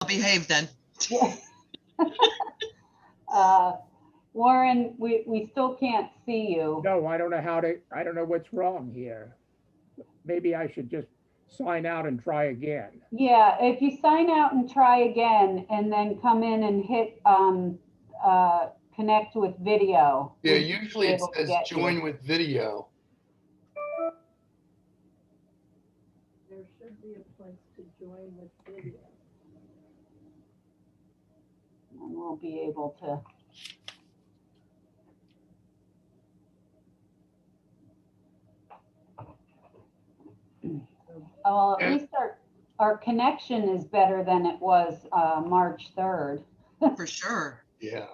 I'll behave then. Yeah. Warren, we still can't see you. No, I don't know how to, I don't know what's wrong here. Maybe I should just sign out and try again. Yeah, if you sign out and try again and then come in and hit connect with video. Yeah, we should be usually it able to says get you. join with video. There should be a place to join with video. And we'll be able to. Well, at least our connection is better than it was March 3rd. For sure. Yeah.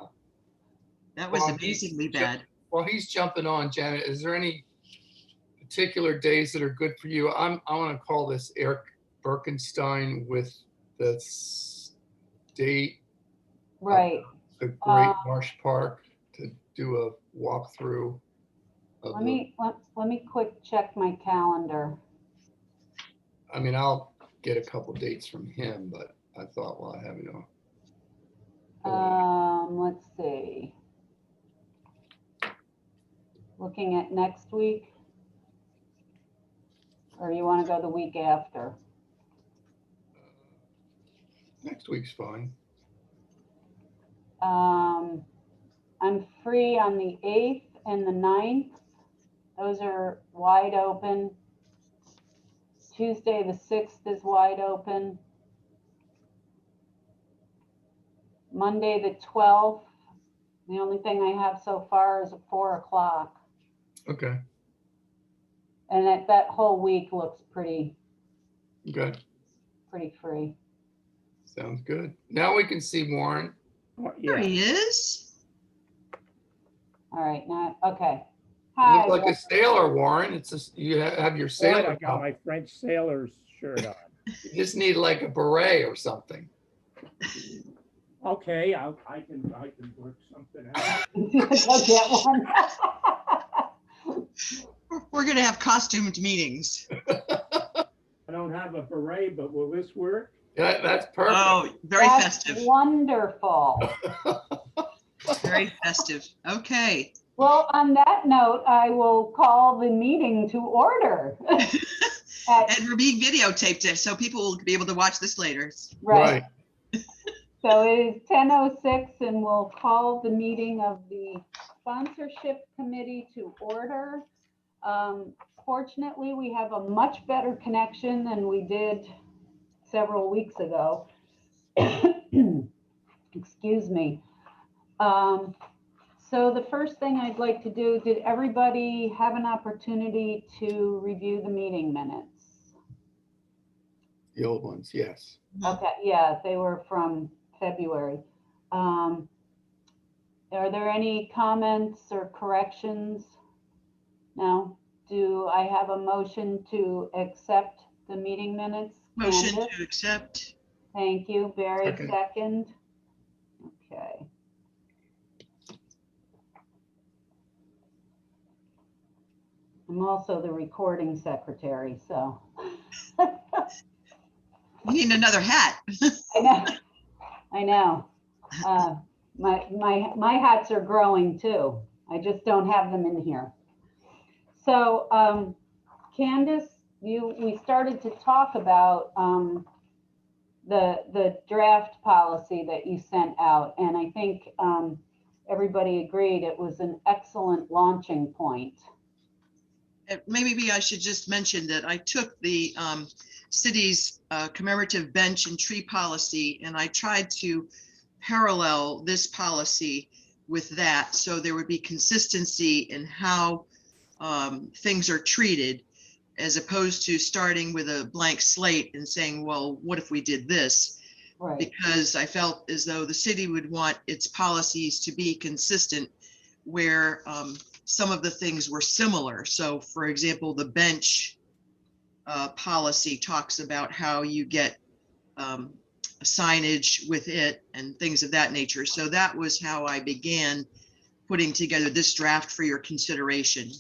That was Well, amazingly bad. While he's jumping on, Janet, is there any particular days that are good for you? I want to call this Eric Birkenstein with the state, Right. the Great Marsh Park, to do a walkthrough. Of Let me quick check my calendar. I mean, I'll get a couple dates from him, but I thought, well, I have you know. Let's see. Looking at next week, or you want to go the week after? Next week's fine. I'm free on the 8th and the 9th. Those are wide open. Tuesday the 6th is wide open. Monday the 12th. The only thing I have so far is at 4 o'clock. Okay. And that whole week looks pretty Okay. free. Sounds good. Now we can see Warren. Oh, There yeah. he is. All right, now, okay. You Hi. look like a sailor, Warren. It's just, you have your Right, sailor. I got my French sailor's shirt on. You just need like a beret or something. Okay, I can work something out. Go get one. We're going to have costumed meetings. I don't have a beret, but will this work? Yeah, that's perfect. Oh, very That's festive. wonderful. Very festive. Okay. Well, on that note, I will call the meeting to order. And we're being videotaped, so people will be able to watch this later. Right. So it is 10:06 and we'll call the meeting of the sponsorship committee to order. Fortunately, we have a much better connection than we did several weeks ago. Excuse me. So the first thing I'd like to do, did everybody have an opportunity to review the meeting minutes? The old ones, yes. Okay, yeah, they were from February. Are there any comments or corrections? No? Do I have a motion to accept the meeting minutes? Motion Candace? to accept. Thank you. Barry, Second. second. Okay. I'm also the recording secretary, so. You need another hat. I know. My hats are growing too. I just don't have them in here. So, Candace, we started to talk about the draft policy that you sent out, and I think everybody agreed it was an excellent launching point. Maybe I should just mention that I took the city's commemorative bench and tree policy, and I tried to parallel this policy with that, so there would be consistency in how things are treated, as opposed to starting with a blank slate and saying, well, what if we did this? Right. Because I felt as though the city would want its policies to be consistent, where some of the things were similar. So for example, the bench policy talks about how you get signage with it and things of that nature. So that was how I began putting together this draft for your consideration.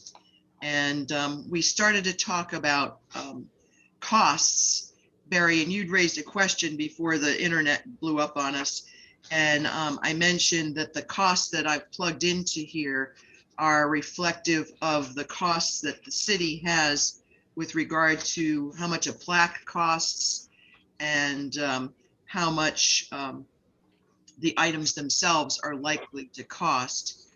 And we started to talk about costs, Barry, and you'd raised a question before the internet blew up on us. And I mentioned that the costs that I've plugged into here are reflective of the costs that the city has with regard to how much a plaque costs and how much the items themselves are likely to cost.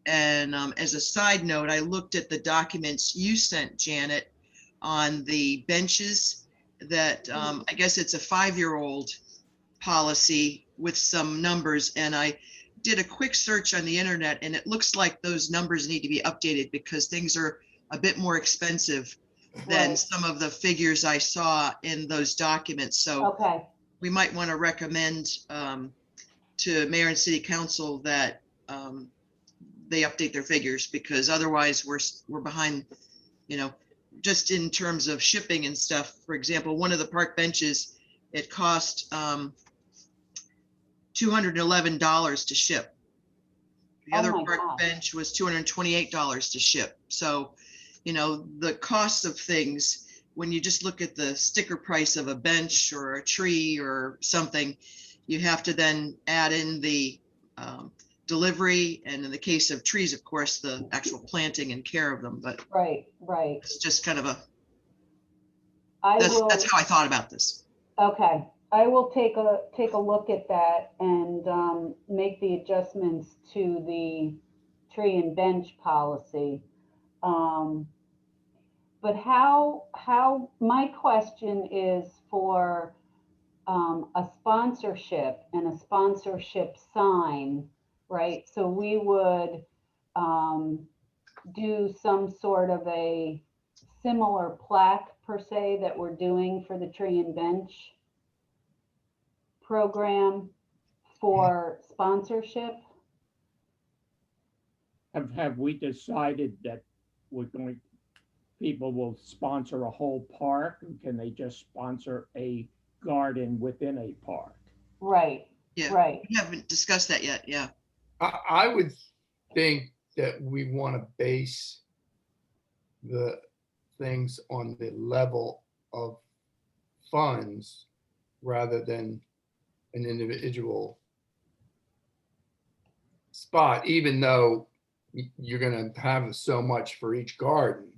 And as a side note, I looked at the documents you sent, Janet, on the benches that I guess it's a 5-year-old policy with some numbers. And I did a quick search on the internet and it looks like those numbers need to be updated because things are a bit more expensive than Right. some of the figures I saw in those documents. So Okay, we might want to recommend to mayor and city council that they update their figures because otherwise we're behind, you know, just in terms of shipping and stuff. For example, one of the park benches, it cost $211 to ship. The Oh other my park gosh. bench was $228 to ship. So, you know, the cost of things, when you just look at the sticker price of a bench or a tree or something, you have to then add in the delivery. And in the case of trees, of course, the actual planting and care of them, but right, right. it's just kind of I will, that's how I thought about this. okay, I will take a look at that and make the adjustments to the tree and bench policy. But how, my question is for a sponsorship and a sponsorship sign, right? So we would do some sort of a similar plaque per se that we're doing for the tree and bench program for sponsorship. Have we decided that we're going, people will sponsor a whole park? And can they just sponsor a garden within a park? Right, Yeah, right, we haven't discussed that yet. Yeah. I would think that we want to base the things on the level of funds rather than an individual spot, even though you're going to have so much for each garden.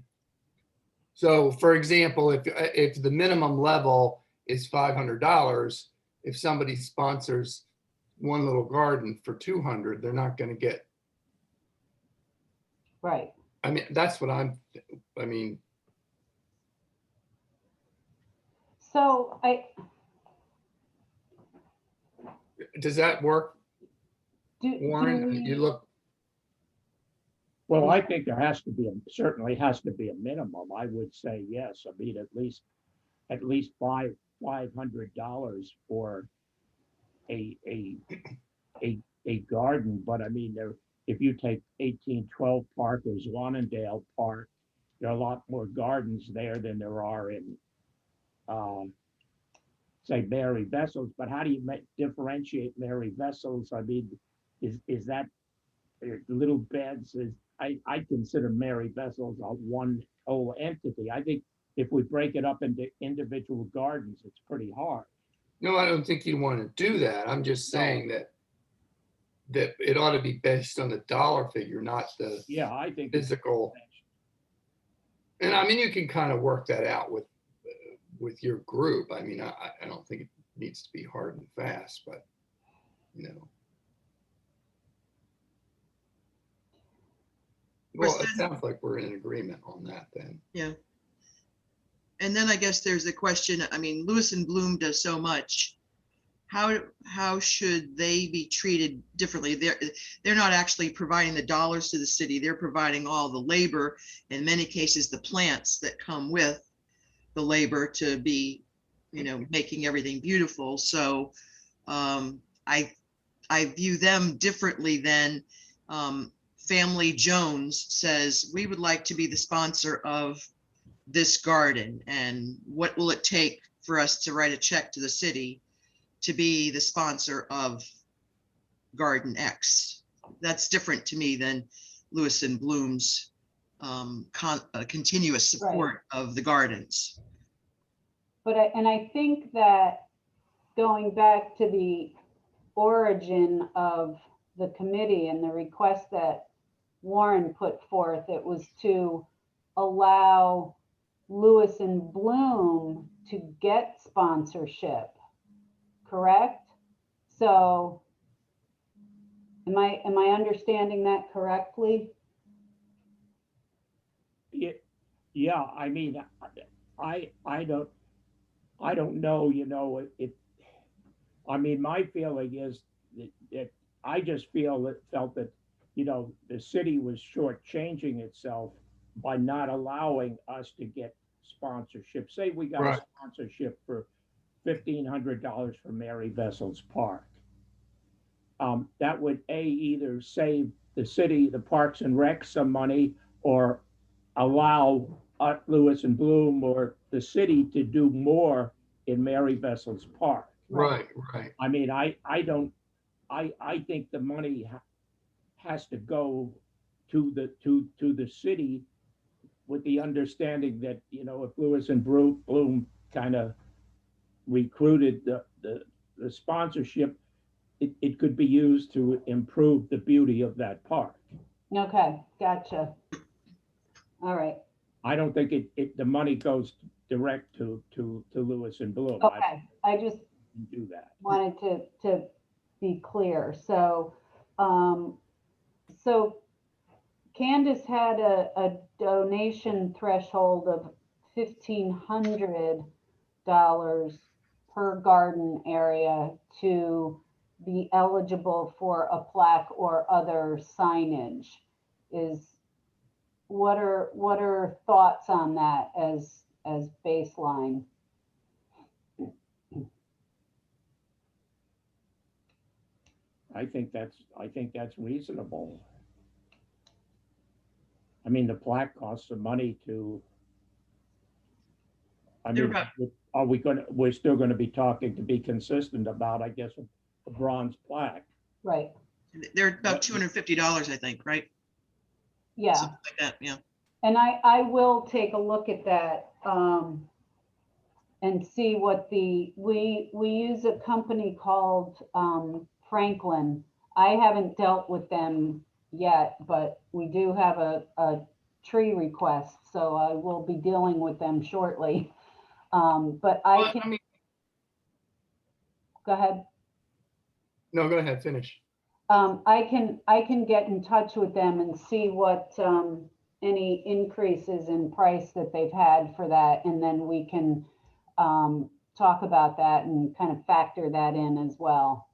So for example, if the minimum level is $500, if somebody sponsors one little garden for 200, they're not going to get, right. I mean, that's what I mean, So does that work, do Warren? we- You look, Well, I think there has to be, certainly has to be a minimum. I would say yes. I mean, at least $500 for a garden. But I mean, if you take 1812 Park or Zwannendale Park, there are a lot more gardens there than there are in, say, Mary Vessels. But how do you differentiate Mary Vessels? I mean, is that little beds? I consider Mary Vessels a one whole entity. I think if we break it up into individual gardens, it's pretty hard. no, I don't think you want to do that. I'm just saying that it ought to be based on the dollar figure, not the Yeah, I think physical. And I mean, you can kind of work that out with your group. I mean, I don't think it needs to be hard and fast, but you know. Well, it sounds like we're in agreement on that then. Yeah. And then I guess there's the question, I mean, Lewis and Bloom does so much. How should they be treated differently? They're not actually providing the dollars to the city. They're providing all the labor, in many cases, the plants that come with the labor to be, you know, making everything beautiful. So I view them differently than Family Jones says, we would like to be the sponsor of this garden, and what will it take for us to write a check to the city to be the sponsor of Garden X? That's different to me than Lewis and Bloom's continuous support of the gardens. But I think that going back to the origin of the committee and the request that Warren put forth, it was to allow Lewis and Bloom to get sponsorship, correct? So am I understanding that correctly? Yeah, I mean, I don't know, I mean, my feeling is that I just felt that, the city was shortchanging itself by not allowing us to get sponsorship. Say we got a Right. sponsorship for $1,500 for Mary Vessel's Park. That would either save the city, the Parks and Rec some money, or allow Lewis and Bloom or the city to do more in Mary Vessel's Park. Right, right. I mean, I think the money has to go to the city with the understanding that, if Lewis and Bloom kind of recruited the sponsorship, it could be used to improve the beauty of that park. Okay, gotcha. All right, I don't think the money goes direct to Lewis and Bloom. okay. I just Can do that. wanted to be clear. So, so Candace had a donation threshold of $1,500 per garden area to be eligible for a plaque or other signage. What are thoughts on that as baseline? I think that's reasonable. I mean, the plaque costs some money to. I They're mean, about- we're still gonna be talking to be consistent about, I guess, a bronze plaque. Right, They're about $250, I think, right? yeah. Something like that, yeah. And I will take a look at that, and see what we use a company called, Franklin. I haven't dealt with them yet, but we do have a tree request, so I will be dealing with them shortly. But I Well, can, I mean, go ahead. no, go ahead, finish. I can get in touch with them and see what, any increases in price that they've had for that, and then we can, talk about that and kind of factor that in as well.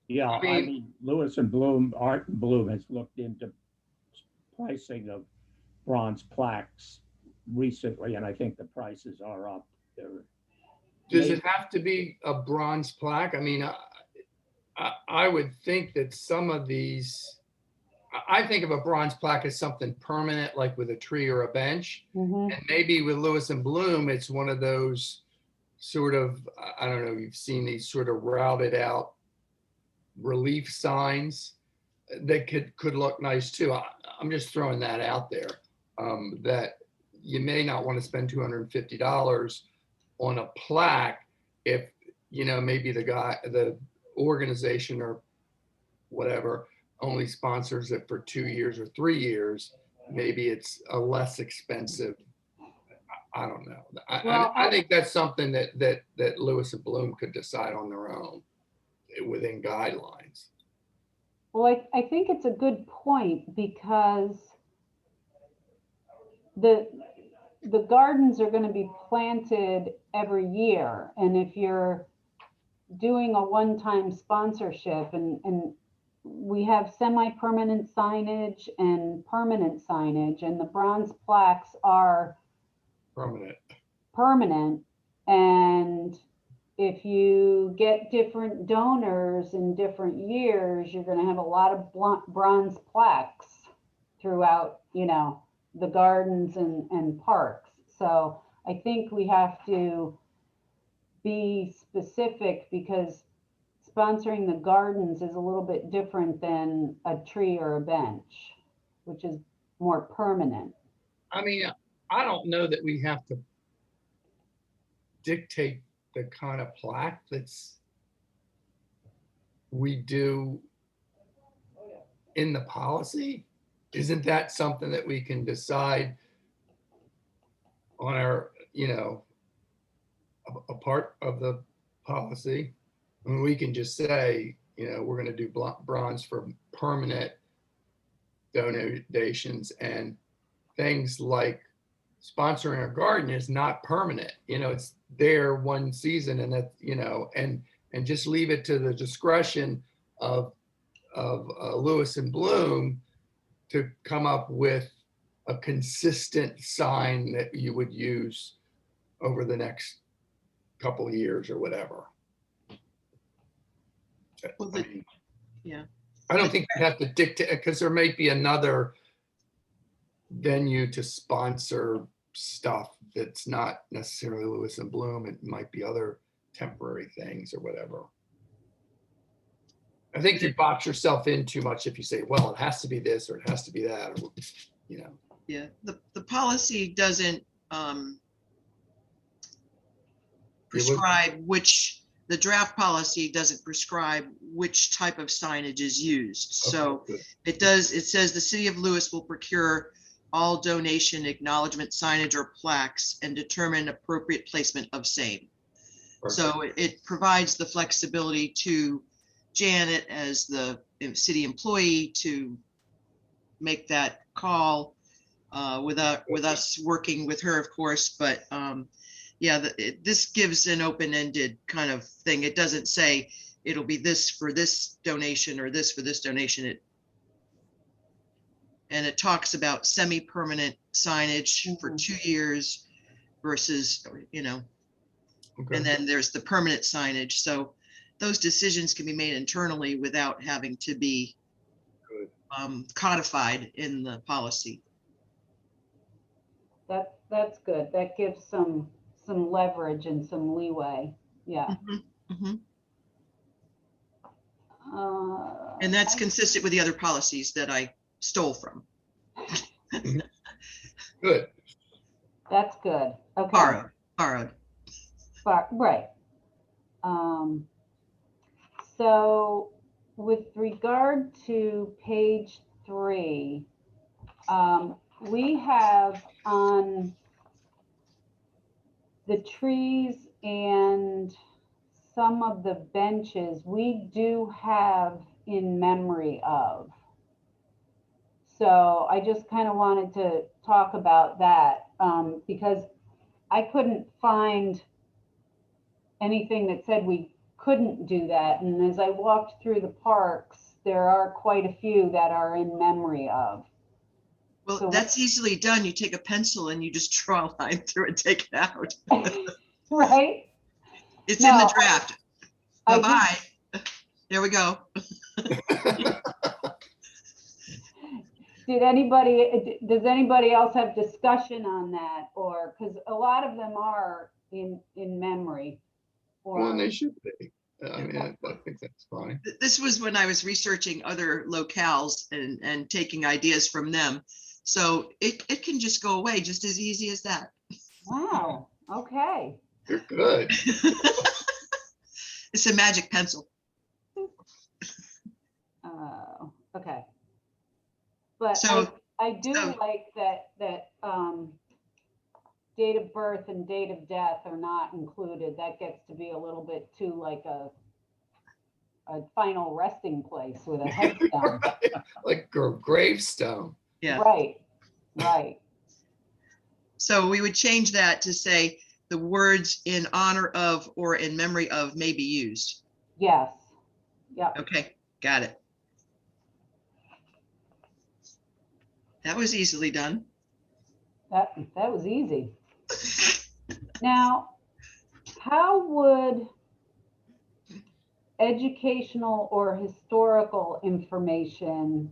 Yeah, I I mean- mean, Lewis and Bloom, Art and Bloom has looked into pricing of bronze plaques recently, and I think the prices are up. Does it have to be a bronze plaque? I mean, I would think that some of these, I think of a bronze plaque as something permanent, like with a tree or a bench. Mhm. And maybe with Lewis and Bloom, it's one of those sort of, I don't know, you've seen these sort of routed out relief signs that could look nice too. I'm just throwing that out there, that you may not want to spend $250 on a plaque if, maybe the organization or whatever only sponsors it for 2 years or 3 years. Maybe it's a less expensive. I don't know. I think that's something that Lewis and Bloom could decide on their own within guidelines. Well, I think it's a good point, because the gardens are going to be planted every year. And if you're doing a one-time sponsorship, and we have semi-permanent signage and permanent signage, and the bronze plaques are Permanent. permanent. And if you get different donors in different years, you're going to have a lot of bronze plaques throughout, the gardens and parks. So I think we have to be specific, because sponsoring the gardens is a little bit different than a tree or a bench, which is more permanent. I mean, I don't know that we have to dictate the kind of plaque we do in the policy? Isn't that something that we can decide on our, a part of the policy? I mean, we can just say, we're going to do bronze for permanent donations, and things like sponsoring a garden is not permanent. It's there one season, and that, and just leave it to the discretion of Lewis and Bloom to come up with a consistent sign that you would use over the next couple of years or whatever. Well, I mean, yeah. I don't think they have to dictate, because there might be another venue to sponsor stuff that's not necessarily Lewis and Bloom. It might be other temporary things or whatever. I think you box yourself in too much if you say, well, it has to be this or it has to be that, or, Yeah, the policy doesn't prescribe the draft policy doesn't prescribe which type of signage is used. So Okay, it says the city of Lewis will procure all donation acknowledgement signage or plaques and determine appropriate placement of same. perfect. So it provides the flexibility to Janet as the city employee to make that call with us working with her, of course. But yeah, this gives an open-ended kind of thing. It doesn't say it'll be this for this donation or this for this donation. And it talks about semi-permanent signage for 2 years versus, Okay. and then there's the permanent signage. So those decisions can be made internally without having to be Good. codified in the policy. That's good. That gives some leverage and some leeway. Yeah. Mhm. And that's consistent with the other policies that I stole from. Good. That's good. Okay. Borrowed. Right. So with regard to page 3, we have on the trees and some of the benches, we do have in memory of. So I just kind of wanted to talk about that because I couldn't find anything that said we couldn't do that. And as I walked through the parks, there are quite a few that are in memory of. Well, So that's easily done. You take a pencil and you just draw a line through and take it out. Right? It's in No, the draft. I Bye-bye. There we go. Does anybody else have discussion on that? Or, because a lot of them are in memory. Well, and Or, they should be. I mean, I think that's fine. This was when I was researching other locales and taking ideas from them. So it can just go away just as easy as that. wow, okay. You're good. It's a magic pencil. Okay. But So- I do so- like that date of birth and date of death are not included. That gets to be a little bit too like a final resting place with a headstone. Like gravestone. Yeah. Right. So we would change that to say the words in honor of or in memory of may be used. Yes. Yep. Okay, got it. That was easily done. That was easy. Now, how would educational or historical information,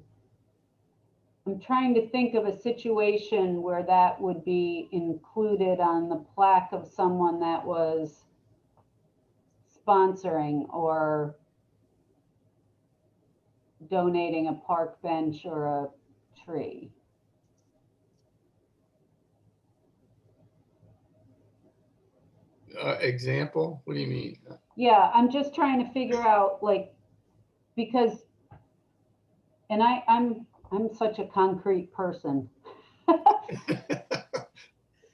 I'm trying to think of a situation where that would be included on the plaque of someone that was sponsoring or donating a park bench or a tree. Example? What do you mean? Yeah, I'm just trying to figure out, like, because, and I'm such a concrete person,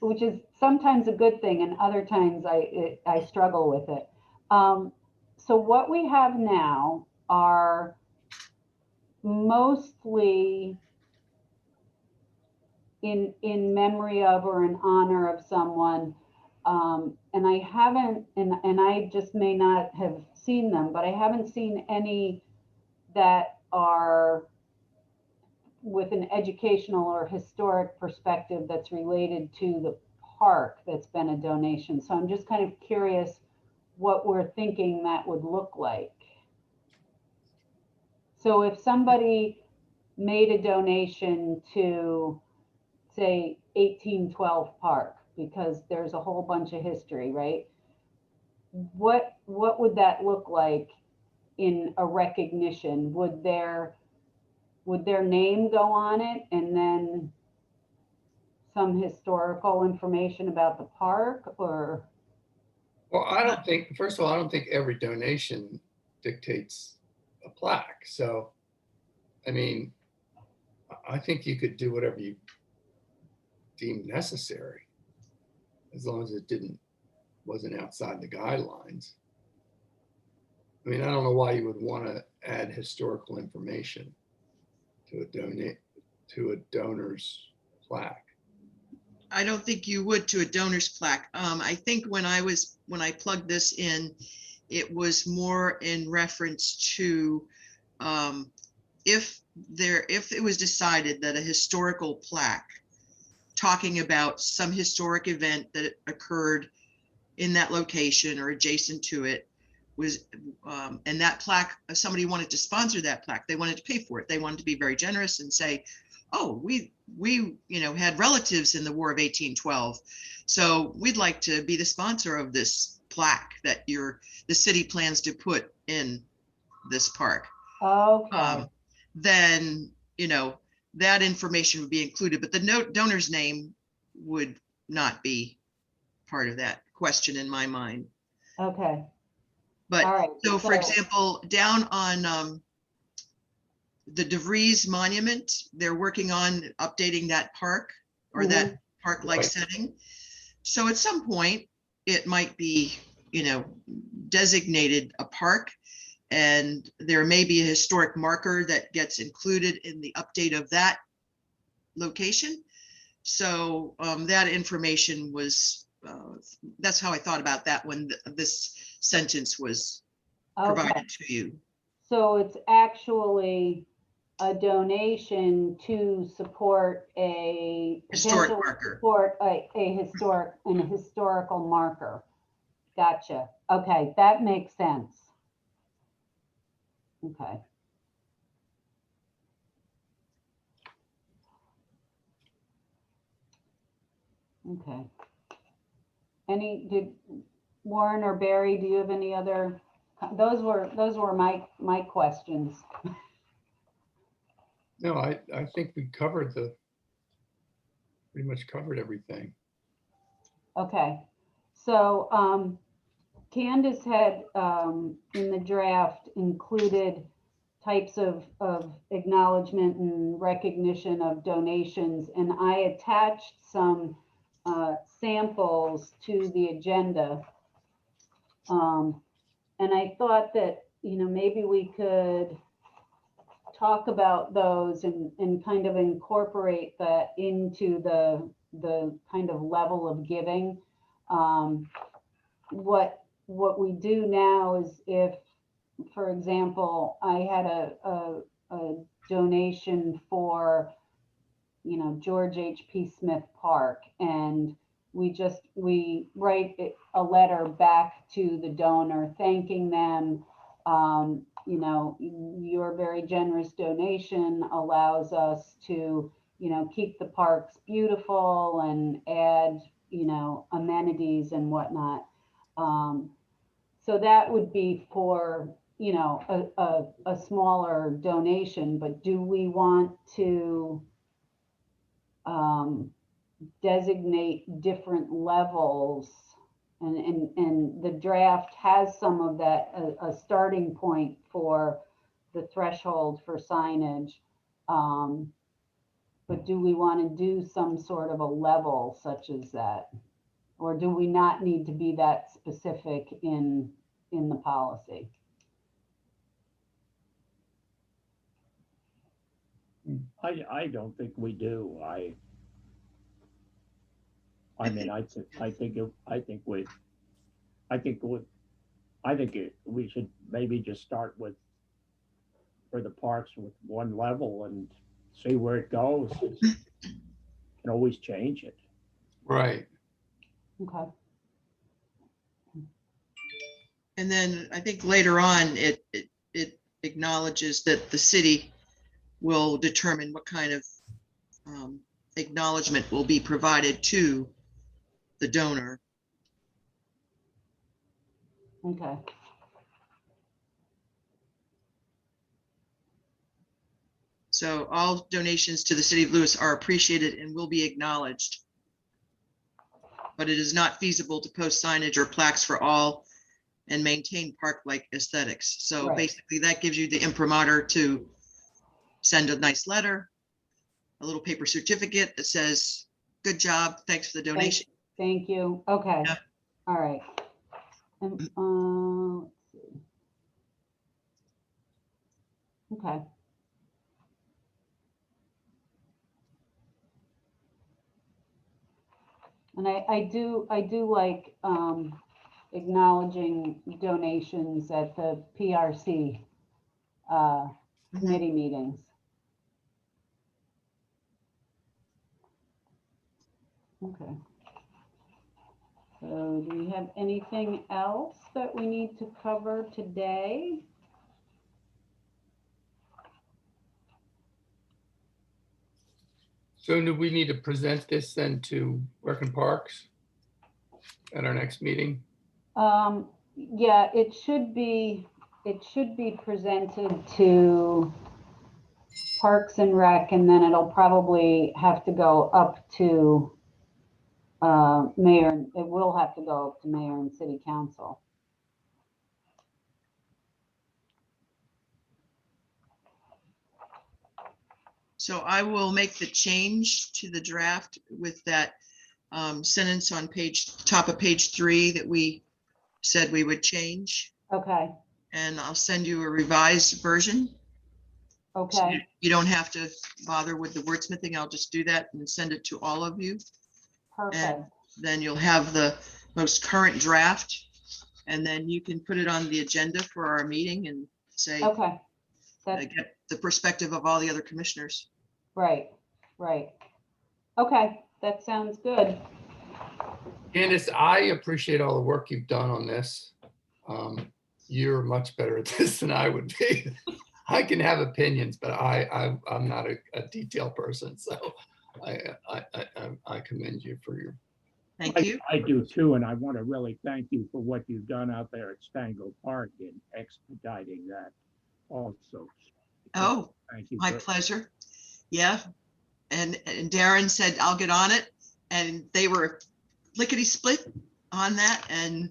which is sometimes a good thing, and other times I struggle with it. So what we have now are mostly in memory of or in honor of someone. And I haven't, and I just may not have seen them, but I haven't seen any that are with an educational or historic perspective that's related to the park that's been a donation. So I'm just kind of curious what we're thinking that would look like. So if somebody made a donation to, say, 1812 Park, because there's a whole bunch of history, right? What would that look like in a recognition? Would their name go on it, and then some historical information about the park, or? Well, I don't think, first of all, I don't think every donation dictates a plaque. So, I mean, I think you could do whatever you deem necessary, as long as it wasn't outside the guidelines. I mean, I don't know why you would want to add historical information to a donor's plaque. I don't think you would to a donor's plaque. I think when I plugged this in, it was more in reference to if it was decided that a historical plaque talking about some historic event that occurred in that location or adjacent to it was, and that plaque, if somebody wanted to sponsor that plaque, they wanted to pay for it. They wanted to be very generous and say, oh, we had relatives in the War of 1812, so we'd like to be the sponsor of this plaque that the city plans to put in this park. Okay. Then that information would be included, but the donor's name would not be part of that question in my mind. Okay. But All right. so for example, down on the DeVries Monument, they're working on updating that park or that park-like Right. setting. So at some point, it might be, designated a park, and there may be a historic marker that gets included in the update of that location. So that information was, that's how I thought about that when this sentence was provided to you. So it's actually a donation to support a Historic potential marker. support an historical marker. Gotcha. Okay, that makes sense. Okay. Okay. Did Warren or Barry, do you have any other? Those were my questions. No, I think we pretty much covered everything. Okay, so Candace had in the draft included types of acknowledgement and recognition of donations, and I attached some samples to the agenda. And I thought that, maybe we could talk about those and kind of incorporate that into the kind of level of giving. What we do now is, if, for example, I had a donation for, George H.P. Smith Park, and we write a letter back to the donor thanking them. Your very generous donation allows us to, keep the parks beautiful and add, amenities and whatnot. So that would be for, a smaller donation, but do we want to designate different levels And the draft has some of that, a starting point for the threshold for signage. But do we want to do some sort of a level such as that? Or do we not need to be that specific in the policy? I don't think we do. I mean, we should maybe just start with, for the parks, with one level and see where it goes. Can always change it. Right. Okay. And then I think later on, it acknowledges that the city will determine what kind of acknowledgement will be provided to the donor. Okay. So all donations to the city of Lewis are appreciated and will be acknowledged. But it is not feasible to post signage or plaques for all and maintain park-like aesthetics. So Right. basically that gives you the imprimatur to send a nice letter, a little paper certificate that says, good job, thanks for the donation. Thank you. Okay. Yeah. All right. And, let's see. Okay. And I do like acknowledging donations at the PRC committee meetings. Okay. So do we have anything else that we need to cover today? So do we need to present this then to Rec and Parks at our next meeting? Yeah, it should be presented to Parks and Rec, and then it'll probably have to go up to mayor. It will have to go up to mayor and city council. So I will make the change to the draft with that sentence on top of page 3 that we said we would change. Okay. And I'll send you a revised version. So Okay. you don't have to bother with the wordsmithing. I'll just do that and send it to all of you. Perfect. Then you'll have the most current draft. And then you can put it on the agenda for our meeting and say, Okay. That's get the perspective of all the other commissioners. right. Right. Okay. That sounds good. Candace, I appreciate all the work you've done on this. You're much better at this than I would be. I can have opinions, but I'm not a detail person. So I commend you for your. Thank you. I do too, and I want to really thank you for what you've done out there at Stango Park in expediting that also. Oh, Thank you. my pleasure. Yeah. And Darren said, I'll get on it. And they were lickety split on that, and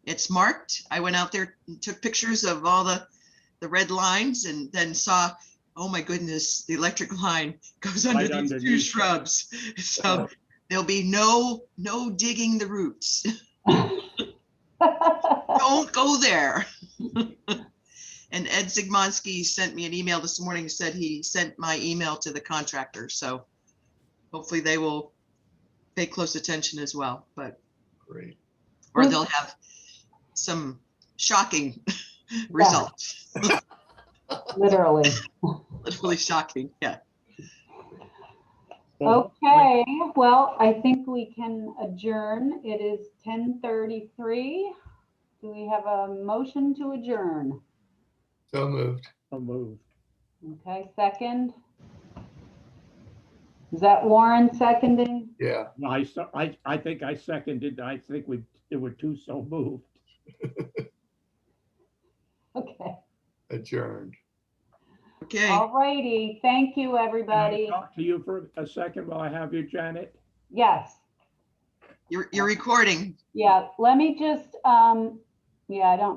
it's marked. I went out there and took pictures of all the red lines and then saw, oh my goodness, the electric line goes under Right these 2 underneath. shrubs. So there'll be no digging the roots. Don't go there. And Ed Zygmonski sent me an email this morning, said he sent my email to the contractor. So hopefully they will pay close attention as well, but Great. or they'll have some shocking results. Literally. Literally shocking. Yeah. Okay. Well, I think we can adjourn. It is 10:33. Do we have a motion to adjourn? So moved. I'll move. Okay, second. Is that Warren seconding? Yeah. No, I think I seconded. I think there were 2 so moved. Okay. Adjourned. Okay. All righty. Thank you, Can I everybody. talk to you for a second while I have you, Janet? Yes. You're recording. Yeah, let me just, yeah,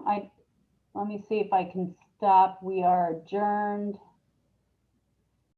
let me see if I can stop. We are adjourned.